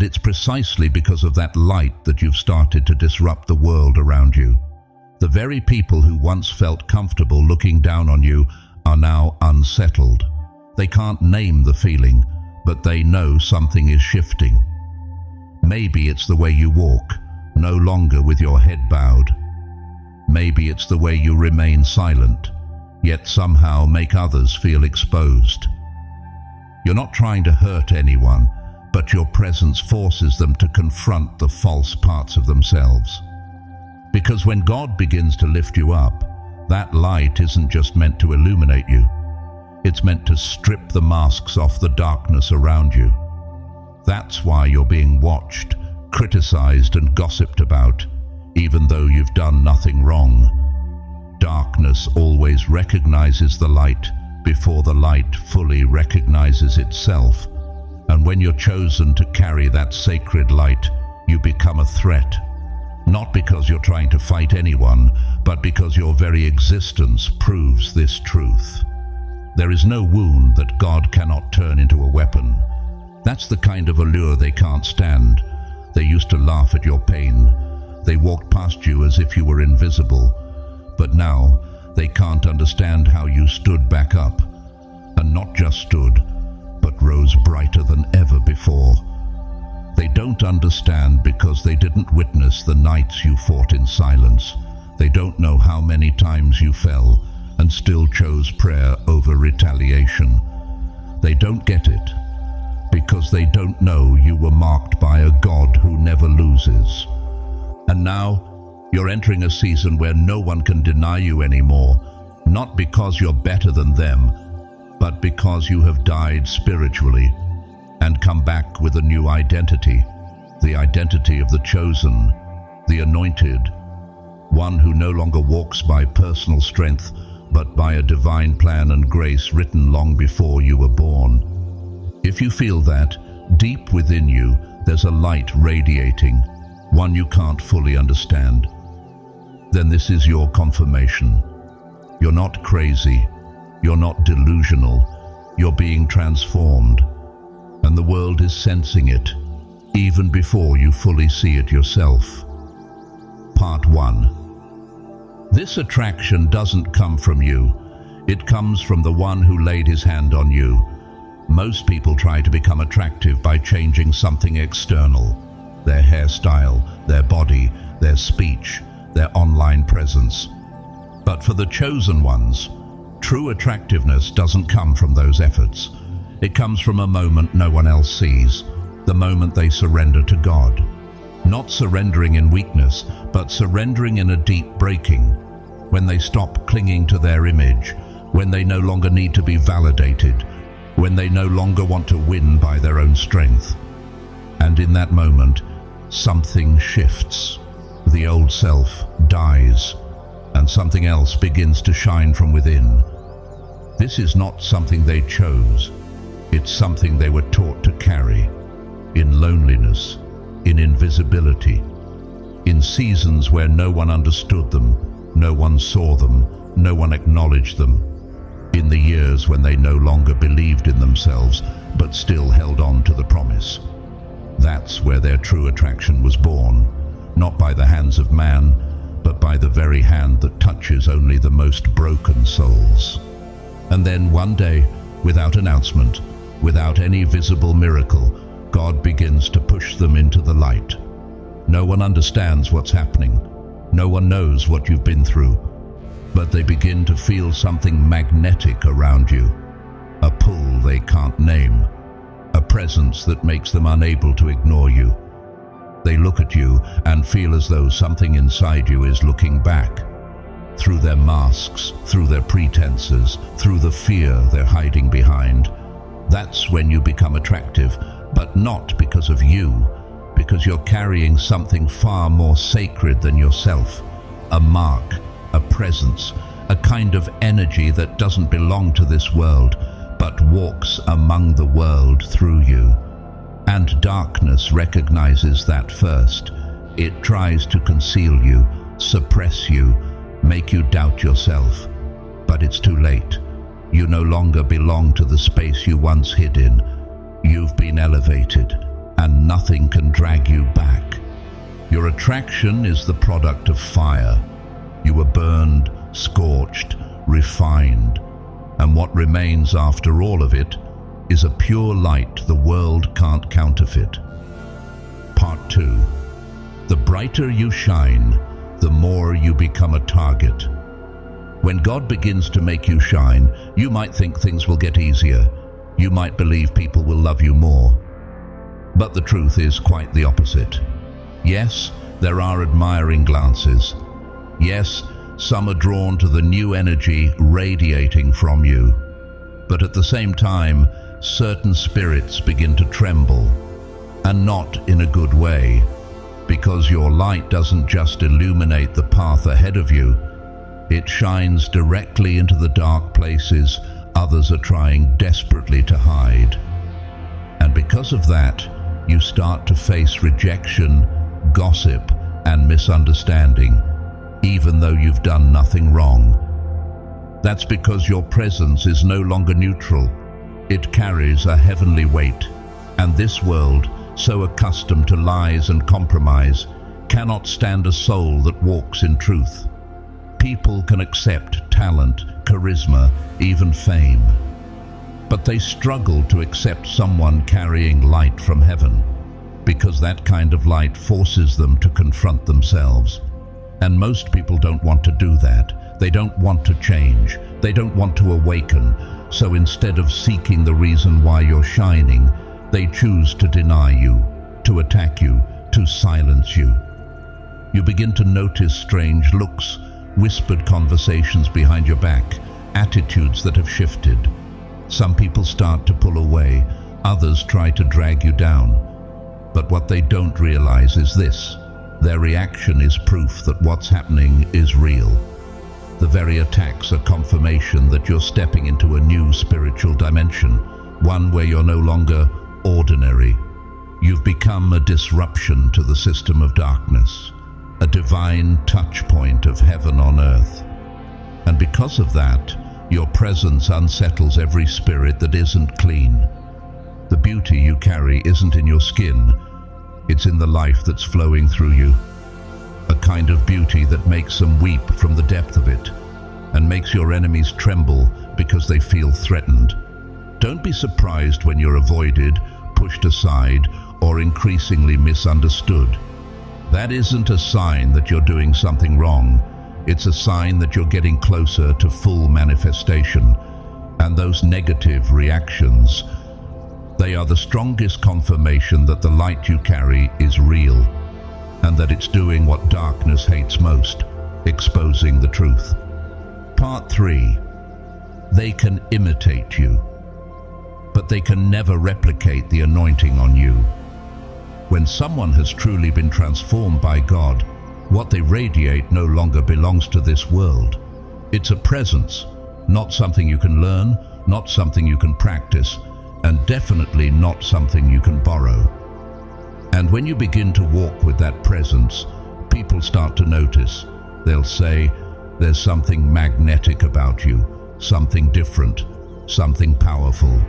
And it's precisely because of that light that you've started to disrupt the world around you. The very people who once felt comfortable looking down on you are now unsettled. They can't name the feeling, but they know something is shifting. Maybe it's the way you walk, no longer with your head bowed. Maybe it's the way you remain silent, yet somehow make others feel exposed. You're not trying to hurt anyone, but your presence forces them to confront the false parts of themselves. Because when God begins to lift you up, that light isn't just meant to illuminate you. It's meant to strip the masks off the darkness around you. That's why you're being watched, criticized, and gossiped about, even though you've done nothing wrong. Darkness always recognizes the light before the light fully recognizes itself. And when you're chosen to carry that sacred light, you become a threat. Not because you're trying to fight anyone, but because your very existence proves this truth. There is no wound that God cannot turn into a weapon. That's the kind of allure they can't stand. They used to laugh at your pain. They walked past you as if you were invisible. But now, they can't understand how you stood back up. And not just stood, but rose brighter than ever before. They don't understand because they didn't witness the nights you fought in silence. They don't know how many times you fell and still chose prayer over retaliation. They don't get it because they don't know you were marked by a God who never loses. And now, you're entering a season where no one can deny you anymore, not because you're better than them, but because you have died spiritually and come back with a new identity, the identity of the chosen, the anointed, one who no longer walks by personal strength, but by a divine plan and grace written long before you were born. If you feel that, deep within you, there's a light radiating, one you can't fully understand, then this is your confirmation. You're not crazy. You're not delusional. You're being transformed. And the world is sensing it, even before you fully see it yourself. Part 1. This attraction doesn't come from you. It comes from the one who laid his hand on you. Most people try to become attractive by changing something external. Their hairstyle, their body, their speech, their online presence. But for the chosen ones, true attractiveness doesn't come from those efforts. It comes from a moment no one else sees, the moment they surrender to God. Not surrendering in weakness, but surrendering in a deep breaking. When they stop clinging to their image, when they no longer need to be validated, when they no longer want to win by their own strength. And in that moment, something shifts. The old self dies, and something else begins to shine from within. This is not something they chose. It's something they were taught to carry, in loneliness, in invisibility, in seasons where no one understood them, no one saw them, no one acknowledged them, in the years when they no longer believed in themselves, but still held on to the promise. That's where their true attraction was born, not by the hands of man, but by the very hand that touches only the most broken souls. And then one day, without announcement, without any visible miracle, God begins to push them into the light. No one understands what's happening. No one knows what you've been through. But they begin to feel something magnetic around you. A pull they can't name. A presence that makes them unable to ignore you. They look at you and feel as though something inside you is looking back. Through their masks, through their pretenses, through the fear they're hiding behind. That's when you become attractive, but not because of you, because you're carrying something far more sacred than yourself. A mark, a presence, a kind of energy that doesn't belong to this world, but walks among the world through you. And darkness recognizes that first. It tries to conceal you, suppress you, make you doubt yourself. But it's too late. You no longer belong to the space you once hid in. You've been elevated, and nothing can drag you back. Your attraction is the product of fire. You were burned, scorched, refined, and what remains after all of it is a pure light the world can't counterfeit. Part 2. The brighter you shine, the more you become a target. When God begins to make you shine, you might think things will get easier. You might believe people will love you more. But the truth is quite the opposite. Yes, there are admiring glances. Yes, some are drawn to the new energy radiating from you. But at the same time, certain spirits begin to tremble, and not in a good way, because your light doesn't just illuminate the path ahead of you, it shines directly into the dark places others are trying desperately to hide. And because of that, you start to face rejection, gossip, and misunderstanding, even though you've done nothing wrong. That's because your presence is no longer neutral. It carries a heavenly weight, and this world, so accustomed to lies and compromise, cannot stand a soul that walks in truth. People can accept talent, charisma, even fame, but they struggle to accept someone carrying light from heaven, because that kind of light forces them to confront themselves. And most people don't want to do that. They don't want to change. They don't want to awaken. So instead of seeking the reason why you're shining, they choose to deny you, to attack you, to silence you. You begin to notice strange looks, whispered conversations behind your back, attitudes that have shifted. Some people start to pull away, others try to drag you down. But what they don't realize is this: their reaction is proof that what's happening is real. The very attacks are confirmation that you're stepping into a new spiritual dimension, one where you're no longer ordinary. You've become a disruption to the system of darkness, a divine touch point of heaven on earth. And because of that, your presence unsettles every spirit that isn't clean. The beauty you carry isn't in your skin, it's in the life that's flowing through you. A kind of beauty that makes them weep from the depth of it, and makes your enemies tremble because they feel threatened. Don't be surprised when you're avoided, pushed aside, or increasingly misunderstood. That isn't a sign that you're doing something wrong. It's a sign that you're getting closer to full manifestation. And those negative reactions, they are the strongest confirmation that the light you carry is real, and that it's doing what darkness hates most, exposing the truth. Part 3. They can imitate you, but they can never replicate the anointing on you. When someone has truly been transformed by God, what they radiate no longer belongs to this world. It's a presence, not something you can learn, not something you can practice, and definitely not something you can borrow. And when you begin to walk with that presence, people start to notice. They'll say, "There's something magnetic about you, something different, something powerful."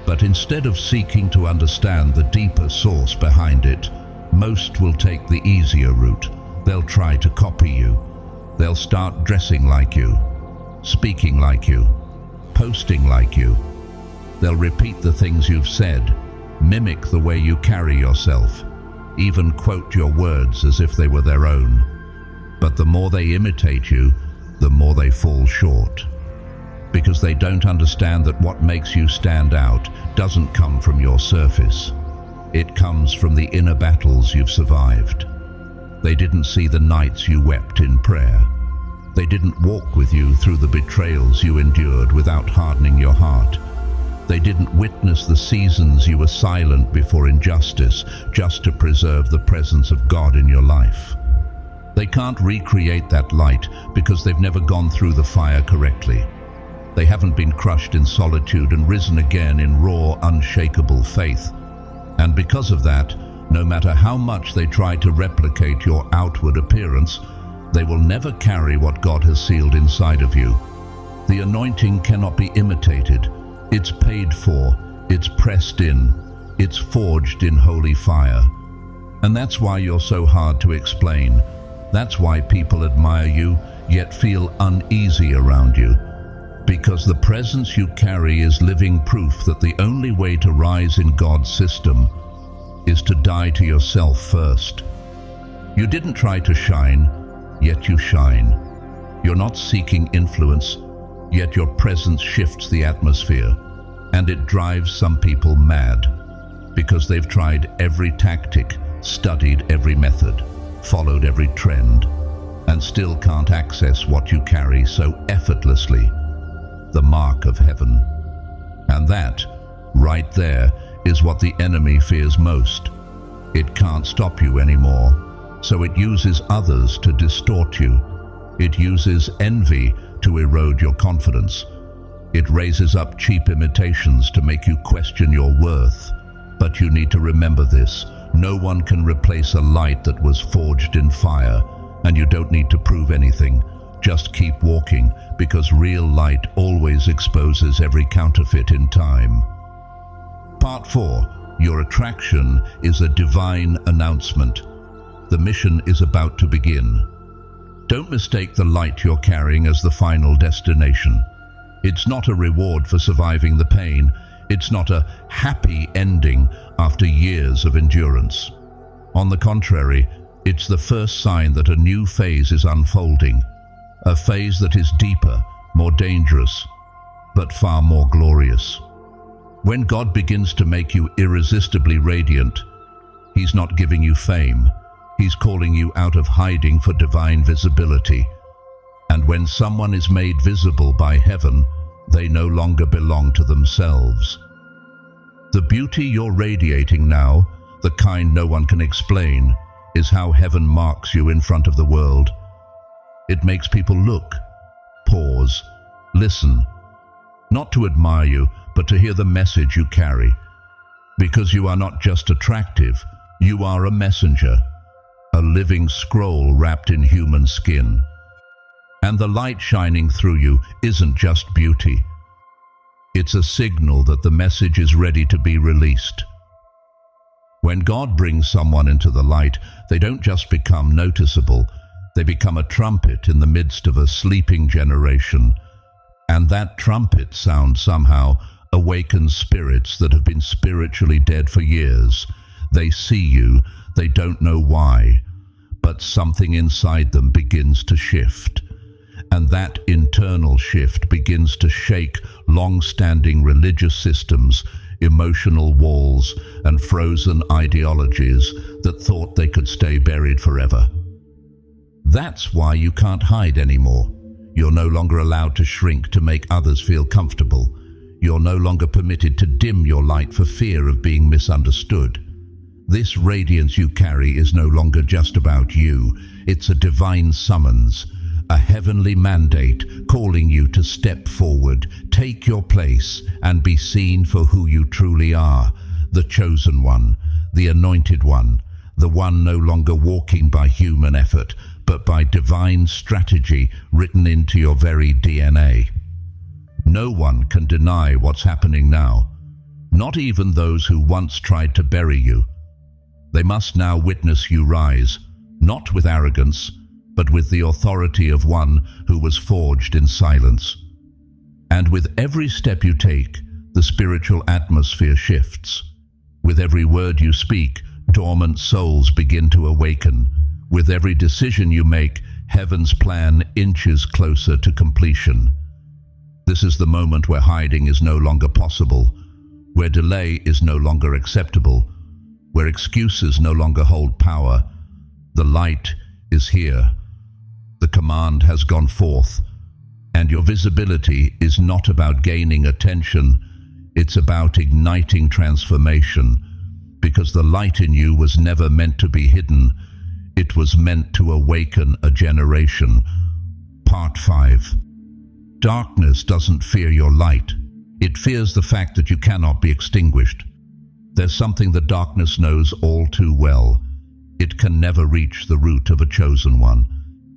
But instead of seeking to understand the deeper source behind it, most will take the easier route. They'll try to copy you. They'll start dressing like you, speaking like you, posting like you. They'll repeat the things you've said, mimic the way you carry yourself, even quote your words as if they were their own. But the more they imitate you, the more they fall short. Because they don't understand that what makes you stand out doesn't come from your surface. It comes from the inner battles you've survived. They didn't see the nights you wept in prayer. They didn't walk with you through the betrayals you endured without hardening your heart. They didn't witness the seasons you were silent before injustice just to preserve the presence of God in your life. They can't recreate that light because they've never gone through the fire correctly. They haven't been crushed in solitude and risen again in raw, unshakable faith. And because of that, no matter how much they try to replicate your outward appearance, they will never carry what God has sealed inside of you. The anointing cannot be imitated. It's paid for, it's pressed in, It's forged in holy fire. And that's why you're so hard to explain. That's why people admire you, yet feel uneasy around you. Because the presence you carry is living proof that the only way to rise in God's system is to die to yourself first. You didn't try to shine, yet you shine. You're not seeking influence, yet your presence shifts the atmosphere. And it drives some people mad, because they've tried every tactic, studied every method, followed every trend, and still can't access what you carry so effortlessly, the mark of heaven. And that, right there, is what the enemy fears most. It can't stop you anymore, so it uses others to distort you. It uses envy to erode your confidence. It raises up cheap imitations to make you question your worth. But you need to remember this. No one can replace a light that was forged in fire, and you don't need to prove anything. Just keep walking, because real light always exposes every counterfeit in time. Part 4. Your attraction is a divine announcement. The mission is about to begin. Don't mistake the light you're carrying as the final destination. It's not a reward for surviving the pain. It's not a happy ending after years of endurance. On the contrary, it's the first sign that a new phase is unfolding. A phase that is deeper, more dangerous, but far more glorious. When God begins to make you irresistibly radiant, He's not giving you fame. He's calling you out of hiding for divine visibility. And when someone is made visible by heaven, they no longer belong to themselves. The beauty you're radiating now, the kind no one can explain, is how heaven marks you in front of the world. It makes people look, pause, listen, not to admire you, but to hear the message you carry. Because you are not just attractive, you are a messenger, a living scroll wrapped in human skin. And the light shining through you isn't just beauty. It's a signal that the message is ready to be released. When God brings someone into the light, they don't just become noticeable, they become a trumpet in the midst of a sleeping generation. And that trumpet sound somehow awakens spirits that have been spiritually dead for years. They see you, they don't know why, but something inside them begins to shift. And that internal shift begins to shake long-standing religious systems, emotional walls, and frozen ideologies that thought they could stay buried forever. That's why you can't hide anymore. You're no longer allowed to shrink to make others feel comfortable. You're no longer permitted to dim your light for fear of being misunderstood. This radiance you carry is no longer just about you. It's a divine summons, a heavenly mandate calling you to step forward, take your place, and be seen for who you truly are, the chosen one, the anointed one, the one no longer walking by human effort, but by divine strategy written into your very DNA. No one can deny what's happening now, not even those who once tried to bury you. They must now witness you rise, not with arrogance, but with the authority of one who was forged in silence. And with every step you take, the spiritual atmosphere shifts. With every word you speak, dormant souls begin to awaken. With every decision you make, heaven's plan inches closer to completion. This is the moment where hiding is no longer possible, where delay is no longer acceptable, where excuses no longer hold power. The light is here. The command has gone forth, and your visibility is not about gaining attention, it's about igniting transformation, because the light in you was never meant to be hidden, it was meant to awaken a generation. Part 5. Darkness doesn't fear your light, it fears the fact that you cannot be extinguished. There's something the darkness knows all too well. It can never reach the root of a chosen one.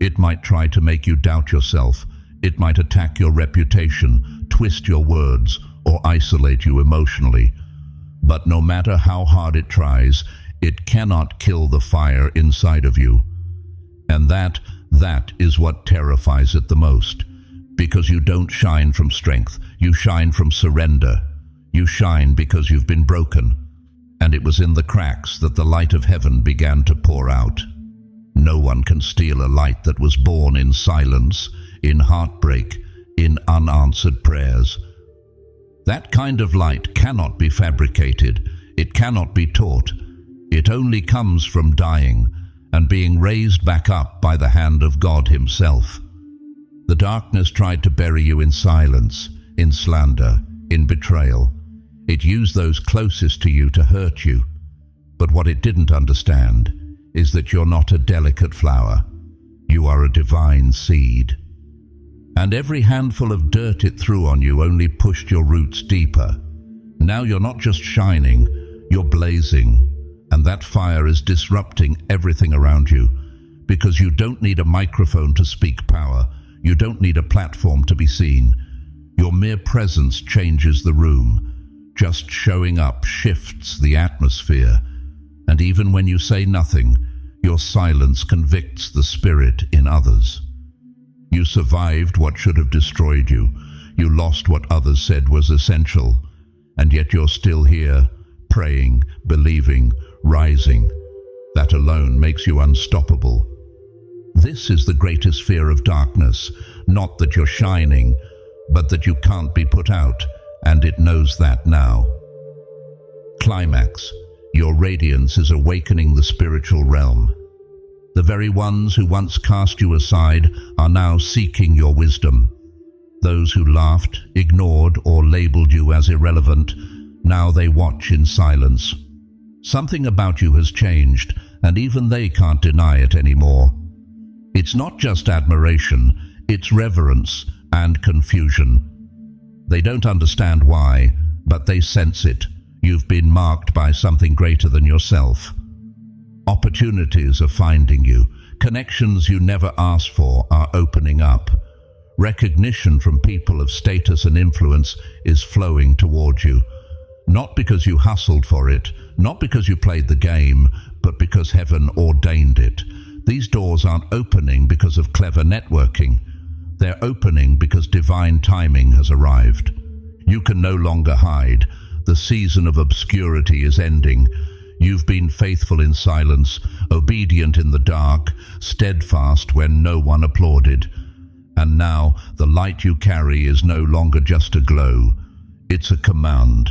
It might try to make you doubt yourself. It might attack your reputation, twist your words, or isolate you emotionally. But no matter how hard it tries, it cannot kill the fire inside of you. And that is what terrifies it the most. Because you don't shine from strength, you shine from surrender. You shine because you've been broken. And it was in the cracks that the light of heaven began to pour out. No one can steal a light that was born in silence, in heartbreak, in unanswered prayers. That kind of light cannot be fabricated. It cannot be taught. It only comes from dying and being raised back up by the hand of God Himself. The darkness tried to bury you in silence, in slander, in betrayal. It used those closest to you to hurt you. But what it didn't understand is that you're not a delicate flower. You are a divine seed. And every handful of dirt it threw on you only pushed your roots deeper. Now you're not just shining, you're blazing. And that fire is disrupting everything around you. Because you don't need a microphone to speak power. You don't need a platform to be seen. Your mere presence changes the room. Just showing up shifts the atmosphere. And even when you say nothing, your silence convicts the spirit in others. You survived what should have destroyed you. You lost what others said was essential. And yet you're still here, praying, believing, rising. That alone makes you unstoppable. This is the greatest fear of darkness, not that you're shining, but that you can't be put out, and it knows that now. Climax. Your radiance is awakening the spiritual realm. The very ones who once cast you aside are now seeking your wisdom. Those who laughed, ignored, or labeled you as irrelevant, now they watch in silence. Something about you has changed, and even they can't deny it anymore. It's not just admiration, it's reverence and confusion. They don't understand why, but they sense it. You've been marked by something greater than yourself. Opportunities are finding you. Connections you never asked for are opening up. Recognition from people of status and influence is flowing towards you. Not because you hustled for it, not because you played the game, but because heaven ordained it. These doors aren't opening because of clever networking. They're opening because divine timing has arrived. You can no longer hide. The season of obscurity is ending. You've been faithful in silence, obedient in the dark, steadfast when no one applauded. And now the light you carry is no longer just a glow. It's a command.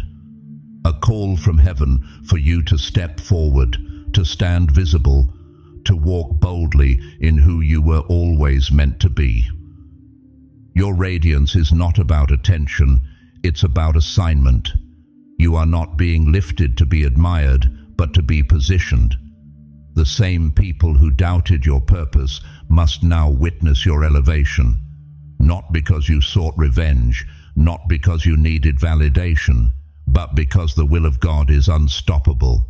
A call from heaven for you to step forward, to stand visible, to walk boldly in who you were always meant to be. Your radiance is not about attention, it's about assignment. You are not being lifted to be admired, but to be positioned. The same people who doubted your purpose must now witness your elevation. Not because you sought revenge, not because you needed validation, but because the will of God is unstoppable.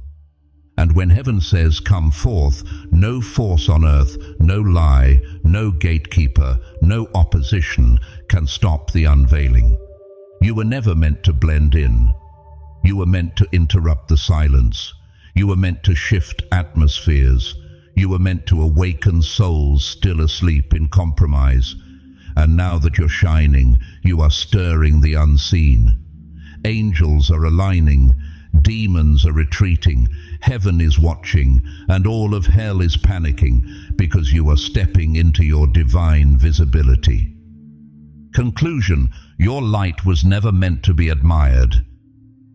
And when heaven says, "Come forth," no force on earth, no lie, no gatekeeper, no opposition can stop the unveiling. You were never meant to blend in. You were meant to interrupt the silence. You were meant to shift atmospheres. You were meant to awaken souls still asleep in compromise. And now that you're shining, you are stirring the unseen. Angels are aligning. Demons are retreating. Heaven is watching, and all of hell is panicking because you are stepping into your divine visibility. Conclusion: your light was never meant to be admired.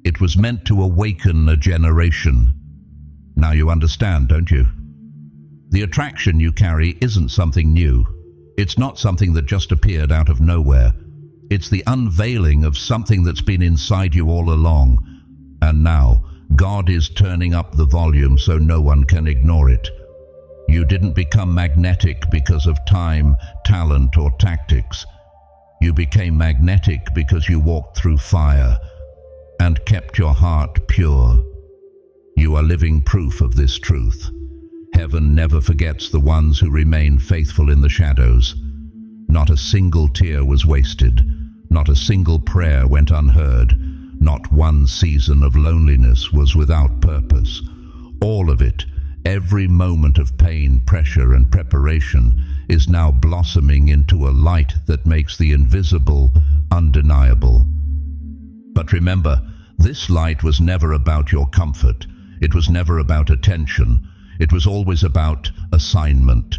It was meant to awaken a generation. Now you understand, don't you? The attraction you carry isn't something new. It's not something that just appeared out of nowhere. It's the unveiling of something that's been inside you all along. And now, God is turning up the volume so no one can ignore it. You didn't become magnetic because of time, talent, or tactics. You became magnetic because you walked through fire and kept your heart pure. You are living proof of this truth. Heaven never forgets the ones who remain faithful in the shadows. Not a single tear was wasted. Not a single prayer went unheard. Not one season of loneliness was without purpose. All of it, every moment of pain, pressure, and preparation, is now blossoming into a light that makes the invisible undeniable. But remember, this light was never about your comfort. It was never about attention. It was always about assignment.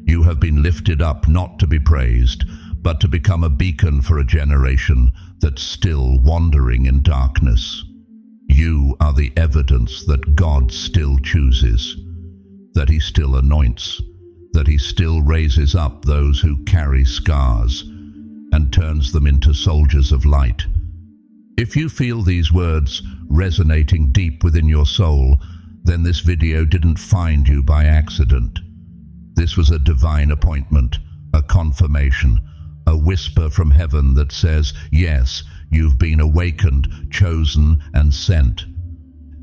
You have been lifted up not to be praised, but to become a beacon for a generation that's still wandering in darkness. You are the evidence that God still chooses, that He still anoints, that He still raises up those who carry scars and turns them into soldiers of light. If you feel these words resonating deep within your soul, then this video didn't find you by accident. This was a divine appointment, a confirmation, a whisper from heaven that says, yes, you've been awakened, chosen, and sent.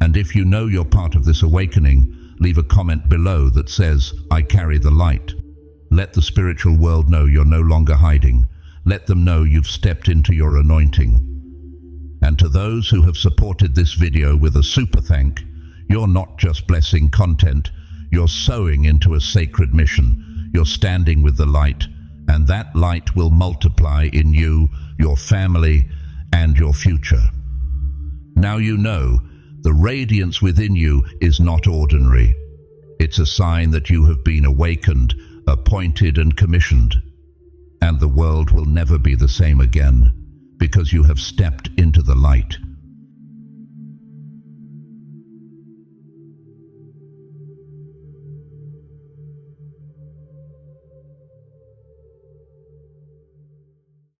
And if you know you're part of this awakening, leave a comment below that says, I carry the light. Let the spiritual world know you're no longer hiding. Let them know you've stepped into your anointing. And to those who have supported this video with a super thank, you're not just blessing content, you're sowing into a sacred mission. You're standing with the light, and that light will multiply in you, your family, and your future. Now you know, the radiance within you is not ordinary. It's a sign that you have been awakened, appointed, and commissioned. And the world will never be the same again, because you have stepped into the light.